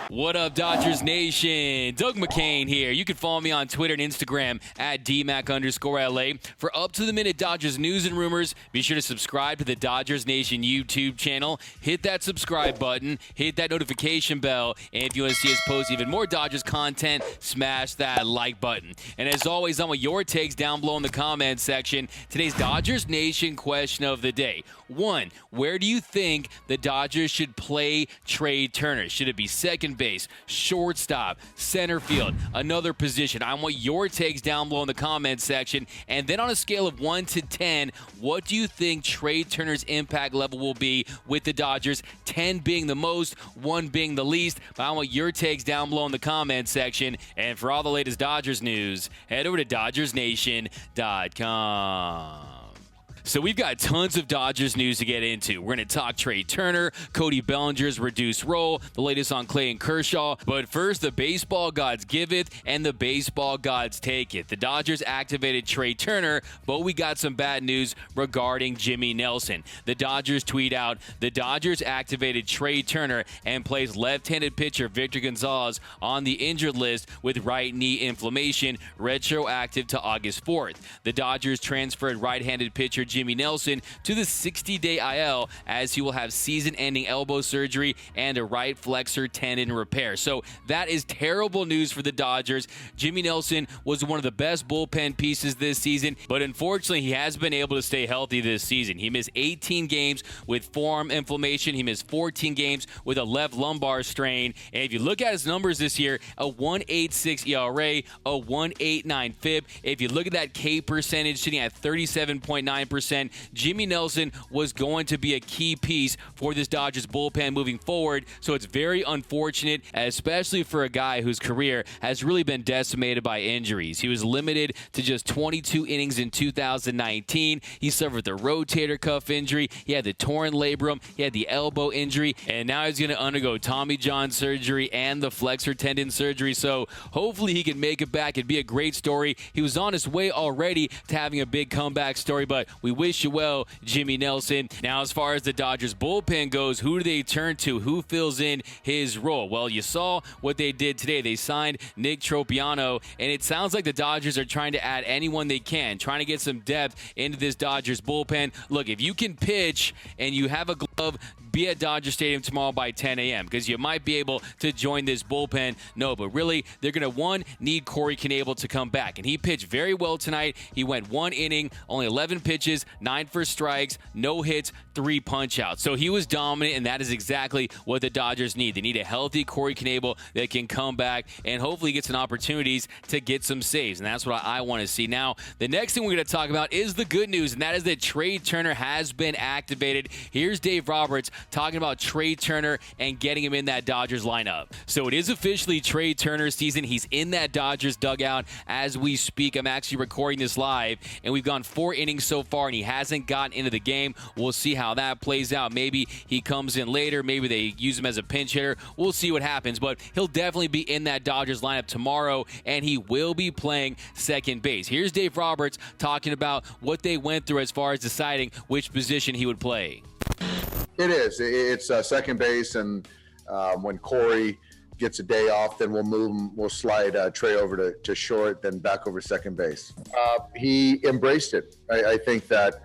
What up, Dodgers Nation? Doug McCain here. You can follow me on Twitter and Instagram at DMac_LA. For up-to-the-minute Dodgers news and rumors, be sure to subscribe to the Dodgers Nation YouTube channel. Hit that subscribe button. Hit that notification bell. And if you want to see us post even more Dodgers content, smash that like button. And as always, I want your takes down below in the comments section. Today's Dodgers Nation question of the day. 1. Where do you think the Dodgers should play Trea Turner? Should it be second base, shortstop, center field, another position? I want your takes down below in the comments section. And then on a scale of 1 to 10, what do you think Trea Turner's impact level will be with the Dodgers? 10 being the most, 1 being the least. But I want your takes down below in the comments section. And for all the latest Dodgers news, head over to DodgersNation.com. So we've got tons of Dodgers news to get into. We're going to talk Trea Turner, Cody Bellinger's reduced role, the latest on Clayton Kershaw. But first, the baseball gods giveth and the baseball gods taketh. The Dodgers activated Trea Turner, but we got some bad news regarding Jimmy Nelson. The Dodgers tweet out, the Dodgers activated Trea Turner and placed left-handed pitcher Victor Gonzalez on the injured list with right knee inflammation, retroactive to August 4th. The Dodgers transferred right-handed pitcher Jimmy Nelson to the 60-day IL as he will have season-ending elbow surgery and a right flexor tendon repair. So that is terrible news for the Dodgers. Jimmy Nelson was one of the best bullpen pieces this season, but unfortunately he has been able to stay healthy this season. He missed 18 games with forearm inflammation. He missed 14 games with a left lumbar strain. And if you look at his numbers this year, a 1.86 ERA, a 1.89 FIP. If you look at that K percentage sitting at 37.9%, Jimmy Nelson was going to be a key piece for this Dodgers bullpen moving forward. So it's very unfortunate, especially for a guy whose career has really been decimated by injuries. He was limited to just 22 innings in 2019. He suffered the rotator cuff injury. He had the torn labrum. He had the elbow injury. And now he's going to undergo Tommy John surgery and the flexor tendon surgery. So hopefully he can make it back. It'd be a great story. He was on his way already to having a big comeback story, but we wish you well, Jimmy Nelson. Now, as far as the Dodgers bullpen goes, who do they turn to? Who fills in his role? Well, you saw what they did today. They signed Nick Tropiano, and it sounds like the Dodgers are trying to add anyone they can, trying to get some depth into this Dodgers bullpen. Look, if you can pitch and you have a glove, be at Dodger Stadium tomorrow by 10 a.m. because you might be able to join this bullpen. No, but really, they're going to, need Corey Seager to come back. And he pitched very well tonight. He went 1 inning, only 11 pitches, 9 for strikes, no hits, 3 punch-outs. So he was dominant, and that is exactly what the Dodgers need. They need a healthy Corey Seager that can come back and hopefully get some opportunities to get some saves. And that's what I want to see. Now, the next thing we're going to talk about is the good news, and that is that Trea Turner has been activated. Here's Dave Roberts talking about Trea Turner and getting him in that Dodgers lineup. So it is officially Trea Turner's season. He's in that Dodgers dugout as we speak. I'm actually recording this live, and we've gone 4 innings so far, and he hasn't gotten into the game. We'll see how that plays out. Maybe he comes in later. Maybe they use him as a pinch hitter. We'll see what happens, but he'll definitely be in that Dodgers lineup tomorrow, and he will be playing second base. Here's Dave Roberts talking about what they went through as far as deciding which position he would play. It is. It's second base, and when Corey gets a day off, then we'll move him. We'll slide Trea over to short, then back over second base. He embraced it. I think that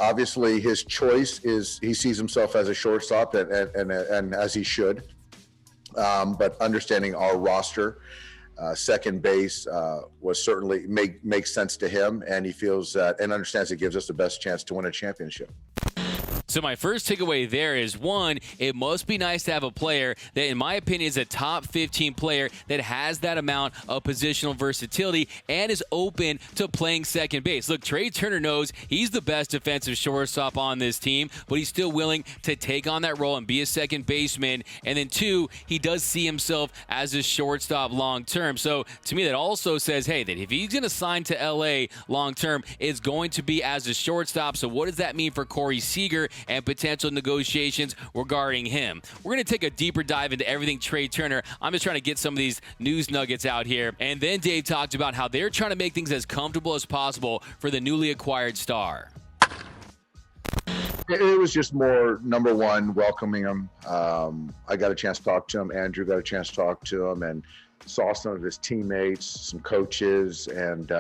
obviously his choice is he sees himself as a shortstop, and as he should. But understanding our roster, second base was certainly makes sense to him, and he feels that and understands it gives us the best chance to win a championship. So my first takeaway there is, 1, it must be nice to have a player that, in my opinion, is a top 15 player that has that amount of positional versatility and is open to playing second base. Look, Trea Turner knows he's the best defensive shortstop on this team, but he's still willing to take on that role and be a second baseman. And then 2, he does see himself as a shortstop long term. So to me, that also says, hey, that if he's going to sign to LA long term, it's going to be as a shortstop. So what does that mean for Corey Seager and potential negotiations regarding him? We're going to take a deeper dive into everything Trea Turner. I'm just trying to get some of these news nuggets out here. And then Dave talked about how they're trying to make things as comfortable as possible for the newly acquired star. It was just more, number one, welcoming him. I got a chance to talk to him. Andrew got a chance to talk to him and saw some of his teammates, some coaches, and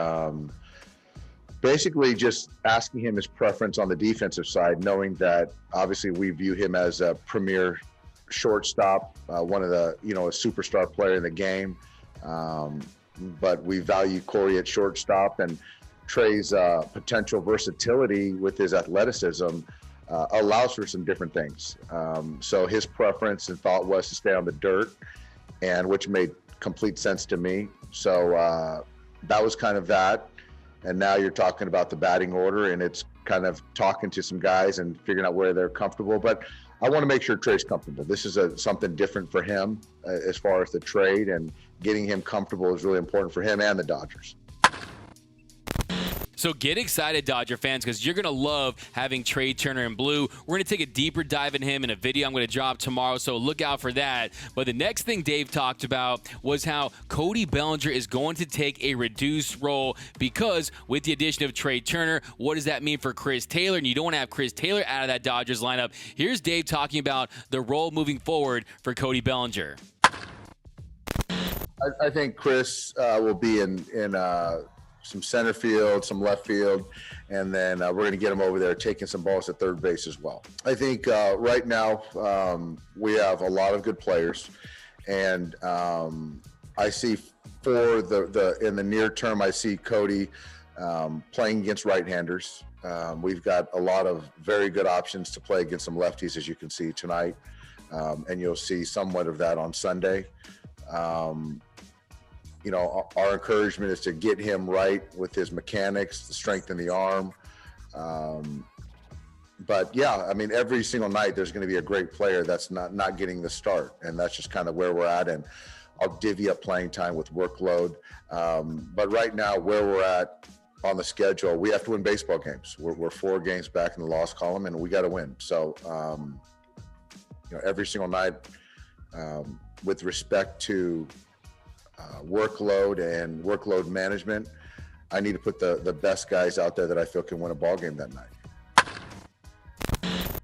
basically just asking him his preference on the defensive side, knowing that obviously we view him as a premier shortstop, one of the, a superstar player in the game. But we value Corey at shortstop, and Trea's potential versatility with his athleticism allows for some different things. So his preference and thought was to stay on the dirt, and which made complete sense to me. So that was kind of that. And now you're talking about the batting order, and it's kind of talking to some guys and figuring out where they're comfortable. But I want to make sure Trea's comfortable. This is something different for him as far as the trade, and getting him comfortable is really important for him and the Dodgers. So get excited, Dodger fans, because you're going to love having Trea Turner in blue. We're going to take a deeper dive in him in a video I'm going to drop tomorrow, so look out for that. But the next thing Dave talked about was how Cody Bellinger is going to take a reduced role, because with the addition of Trea Turner, what does that mean for Chris Taylor? And you don't want to have Chris Taylor out of that Dodgers lineup. Here's Dave talking about the role moving forward for Cody Bellinger. I think Chris will be in some center field, some left field, and then we're going to get him over there taking some balls at third base as well. I think right now we have a lot of good players, and I see for in the near term, I see Cody playing against right-handers. We've got a lot of very good options to play against some lefties, as you can see tonight, and you'll see somewhat of that on Sunday. Our encouragement is to get him right with his mechanics, the strength in the arm. But yeah, I mean, every single night there's going to be a great player that's not getting the start, and that's just kind of where we're at. And I'll divvy up playing time with workload. But right now, where we're at on the schedule, we have to win baseball games. We're 4 games back in the loss column, and we got to win. So, every single night, with respect to workload and workload management, I need to put the best guys out there that I feel can win a ball game that night.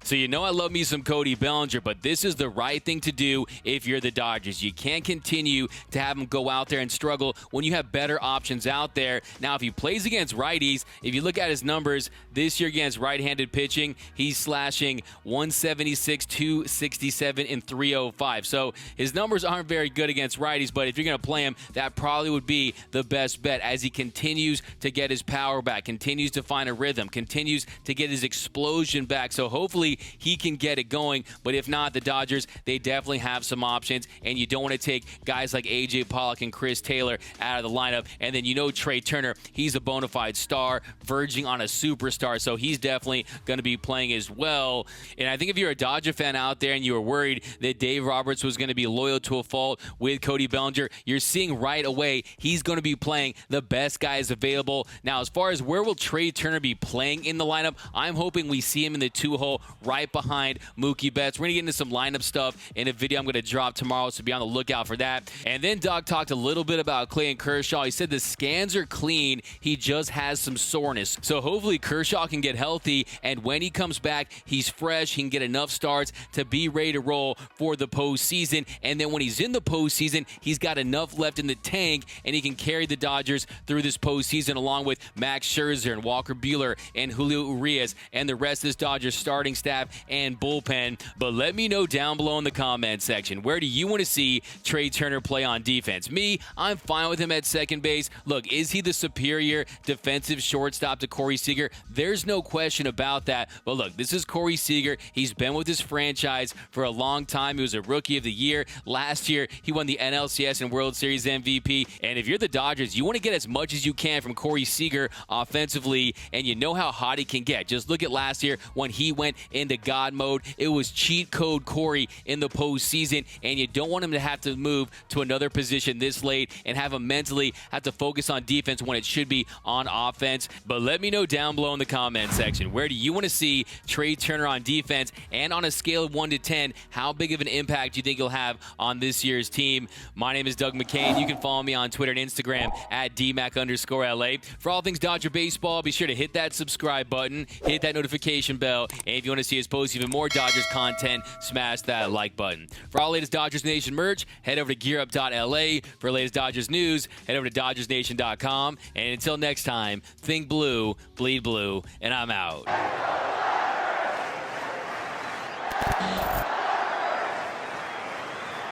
So I love me some Cody Bellinger, but this is the right thing to do if you're the Dodgers. You can't continue to have him go out there and struggle when you have better options out there. Now, if he plays against righties, if you look at his numbers this year against right-handed pitching, he's slashing 176, 267, and 305. So his numbers aren't very good against righties, but if you're going to play him, that probably would be the best bet as he continues to get his power back, continues to find a rhythm, continues to get his explosion back. So hopefully he can get it going, but if not, the Dodgers, they definitely have some options, and you don't want to take guys like A.J. Pollock and Chris Taylor out of the lineup. And then Trea Turner, he's a bona fide star, verging on a superstar, so he's definitely going to be playing as well. And I think if you're a Dodger fan out there and you were worried that Dave Roberts was going to be loyal to a fault with Cody Bellinger, you're seeing right away he's going to be playing the best guys available. Now, as far as where will Trea Turner be playing in the lineup, I'm hoping we see him in the 2-hole right behind Mookie Betts. We're going to get into some lineup stuff in a video I'm going to drop tomorrow, so be on the lookout for that. And then Doc talked a little bit about Clayton Kershaw. He said the scans are clean. He just has some soreness. So hopefully Kershaw can get healthy, and when he comes back, he's fresh. He can get enough starts to be ready to roll for the postseason. And then when he's in the postseason, he's got enough left in the tank, and he can carry the Dodgers through this postseason along with Max Scherzer and Walker Buehler and Julio Urias and the rest of this Dodgers starting staff and bullpen. But let me know down below in the comment section, where do you want to see Trea Turner play on defense? Me, I'm fine with him at second base. Look, is he the superior defensive shortstop to Corey Seager? There's no question about that. But look, this is Corey Seager. He's been with his franchise for a long time. He was a Rookie of the Year. Last year, he won the NLCS and World Series MVP. And if you're the Dodgers, you want to get as much as you can from Corey Seager offensively, and you know how hot he can get. Just look at last year when he went into into God mode. It was cheat code Corey in the postseason, and you don't want him to have to move to another position this late and have him mentally have to focus on defense when it should be on offense. But let me know down below in the comment section, where do you want to see Trea Turner on defense? And on a scale of 1 to 10, how big of an impact do you think he'll have on this year's team? My name is Doug McCain. You can follow me on Twitter and Instagram at DMac_LA. For all things Dodger baseball, be sure to hit that subscribe button, hit that notification bell, and if you want to see us post even more Dodgers content, smash that like button. For all latest Dodgers Nation merch, head over to gearup.la. For latest Dodgers news, head over to DodgersNation.com. And until next time, think blue, bleed blue, and I'm out.